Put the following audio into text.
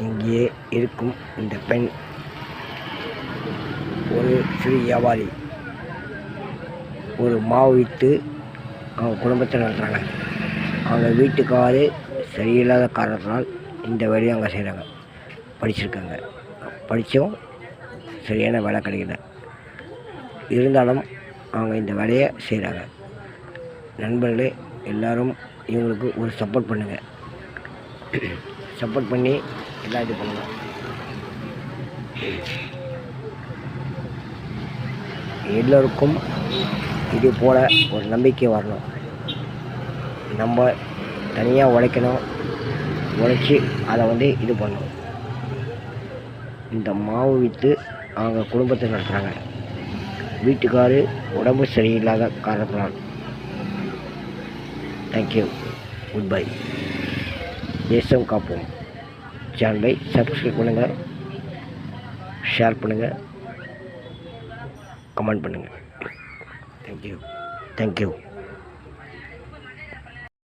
இங்கே இருக்கும் இந்த பெண் ஒரு சிறு வியாபாரி. ஒரு மாவு விற்று அவங்க குடும்பத்தை நடத்துகிறாங்க. அவங்க வீட்டுக்காரு சரியில்லாத காரணத்தினால் இந்த வேலையை அவங்க செய்கிறாங்க. படிச்சிருக்காங்க, படித்தும் சரியான வேலை கிடைக்கல. இருந்தாலும் அவங்க இந்த வேலையை செய்கிறாங்க. நண்பர்களே, எல்லோரும் இவங்களுக்கு ஒரு சப்போர்ட் பண்ணுங்கள். சப்போர்ட் பண்ணி எல்லாம் இது பண்ணுங்கள். எல்லோருக்கும் இது போல் ஒரு நம்பிக்கை வரணும். நம்ம தனியாக உழைக்கணும், உழைச்சி அதை இது பண்ணணும். இந்த மாவு விற்று அவங்க குடும்பத்தை நடத்துகிறாங்க. வீட்டுக்காரு உடம்பு சரியில்லாத காரணத்தினால். Thank you, good bye. தேசம் காப்போம் சேனலை சப்ஸ்கிரைப் பண்ணுங்கள், ஷேர் பண்ணுங்கள், கமெண்ட் பண்ணுங்கள். தேங்க்யூ.